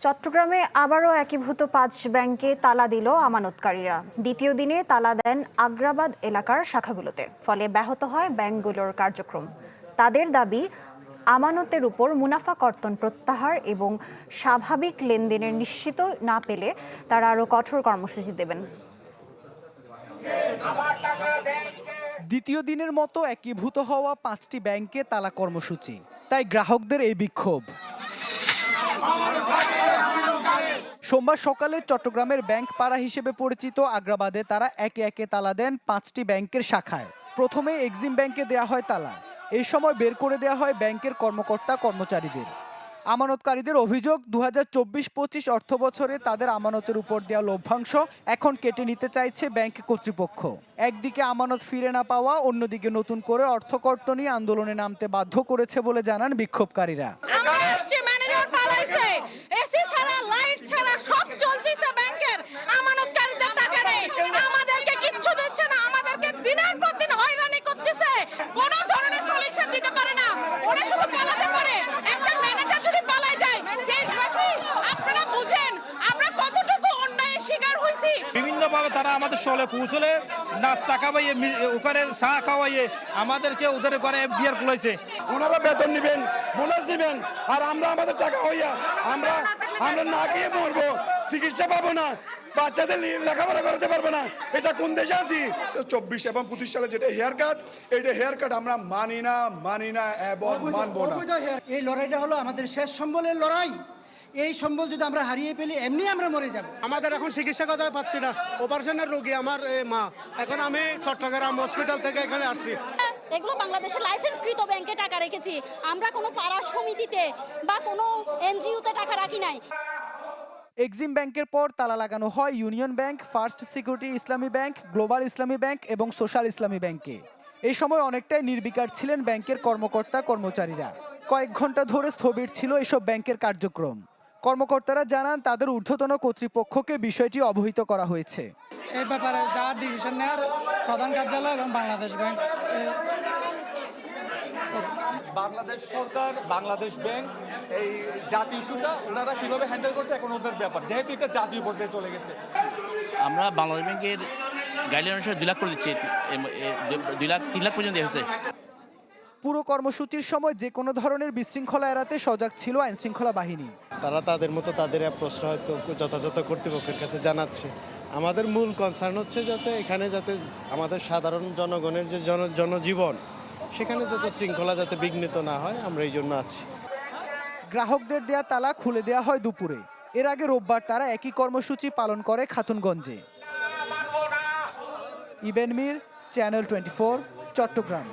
চট্টগ্রামে আবারও একীভূত ৫ ব্যাংকে তালা দিল আমানতকারীরা। দ্বিতীয় দিনে তালা দেন আগ্রাবাদ এলাকার শাখাগুলোতে, ফলে ব্যাহত হয় ব্যাংকগুলোর কার্যক্রম। তাদের দাবি, আমানতের উপর মুনাফা কর্তন প্রত্যাহার এবং স্বাভাবিক লেনদেনের নিশ্চিত না পেলে তারা আরও কঠোর কর্মসূচি দেবেন। দ্বিতীয় দিনের মতো একীভূত হওয়া ৫টি ব্যাংকে তালা কর্মসূচি, তাই গ্রাহকদের এই বিক্ষোভ। সোমবার সকালে চট্টগ্রামের ব্যাংক পাড়া হিসেবে পরিচিত আগ্রাবাদে তারা একে একে তালা দেন ৫টি ব্যাংকের শাখায়। প্রথমে এক্সিম ব্যাংকে দেয়া হয় তালা। এই সময় বের করে দেয়া হয় ব্যাংকের কর্মকর্তা কর্মচারীদের। আমানতকারীদের অভিযোগ, ২০২৪-২৫ অর্থবছরে তাদের আমানতের উপর দেওয়া লভ্যাংশ এখন কেটে নিতে চাইছে ব্যাংক কর্তৃপক্ষ। একদিকে আমানত ফিরে না পাওয়া, অন্যদিকে নতুন করে অর্থ কর্তনী আন্দোলনে নামতে বাধ্য করেছে বলে জানান বিক্ষোভকারীরা। সব চলতেছে ব্যাংকের, আমানতকারীদের টাকা নেই, আমাদেরকে কিচ্ছু দিচ্ছে না, আমাদেরকে দিনের পর দিন হয়রানি করতেছে, কোন ধরনের সলিউশন দিতে পারে না, ওরা শুধু পালাতে পারে। একটা ম্যানেজার যদি পালায় যায়, আপনারা বুঝেন আমরা কতটুকু অন্যায়ের শিকার হইছি। বিভিন্নভাবে তারা আমাদের শহরে পৌঁছলে নাস্তা খাওয়াইয়ে, ওখানে চা খাওয়াইয়ে আমাদেরকে ওদের ঘরে বিয়ার খুলাইছে। ওনারা বেতন নেবেন, বোনাস নেবেন, আর আমরা আমাদের টাকা হইয়া আমরা না গিয়ে মরবো, চিকিৎসা পাবো না, বাচ্চাদের লেখাপড়া করাতে পারবো না। এটা কোন দেশে আছি? 24 এবং 25 সালে যেটা হেয়ার কাট, এইটা হেয়ার কাট আমরা মানি না এবং মানবো না। এই লড়াইটা হলো আমাদের শেষ সম্বলের লড়াই। এই সম্বল যদি আমরা হারিয়ে ফেলি, এমনি আমরা মরে যাব। আমাদের এখন চিকিৎসা কথা পাচ্ছি না, অপারেশনের রোগী আমার মা। এখন আমি চট্টগ্রাম হসপিটাল থেকে এখানে আসছি। এগুলো বাংলাদেশের লাইসেন্সকৃত ব্যাংকে টাকা রেখেছি, আমরা কোনো পাড়া সমিতিতে বা কোনো এনজিওতে টাকা রাখি নাই। এক্সিম ব্যাংকের পর তালা লাগানো হয় ইউনিয়ন ব্যাংক, ফার্স্ট সিকিউরিটি ইসলামী ব্যাংক, গ্লোবাল ইসলামী ব্যাংক এবং সোশ্যাল ইসলামী ব্যাংকে। এই সময় অনেকটাই নির্বিকার ছিলেন ব্যাংকের কর্মকর্তা কর্মচারীরা। কয়েক ঘন্টা ধরে স্থবির ছিল এসব ব্যাংকের কার্যক্রম। কর্মকর্তারা জানান, তাদের ঊর্ধ্বতন কর্তৃপক্ষকে বিষয়টি অবহিত করা হয়েছে। এই ব্যাপারে যা ডিসিশন নেওয়ার প্রধান কার্যালয় এবং বাংলাদেশ ব্যাংক, বাংলাদেশ সরকার, বাংলাদেশ ব্যাংক, এই জাতীয় ইস্যুটা ওনারা কিভাবে হ্যান্ডেল করছে এখন ওদের ব্যাপার, যেহেতু এটা জাতীয় পর্যায়ে চলে গেছে। আমরা বাংলাদেশ ব্যাংকের গাইডলাইন অনুসারে 2 লাখ করে দিচ্ছি, 3 লাখ পর্যন্ত হয়েছে। পুরো কর্মসূচির সময় যে কোনো ধরনের বিশৃঙ্খলা এড়াতে সজাগ ছিল আইনশৃঙ্খলা বাহিনী। তারা তাদের মতো তাদের প্রশ্ন হয়তো যথাযথ কর্তৃপক্ষের কাছে জানাচ্ছে। আমাদের মূল কনসার্ন হচ্ছে যাতে এখানে আমাদের সাধারণ জনগণের যে জনজীবন, সেখানে যত শৃঙ্খলা যাতে বিঘ্নিত না হয়, আমরা এই জন্য আছি। গ্রাহকদের দেয়া তালা খুলে দেয়া হয় দুপুরে। এর আগে রোববার তারা একই কর্মসূচি পালন করে খাতুনগঞ্জে। ইবেন মীর, চ্যানেল 24, চট্টগ্রাম।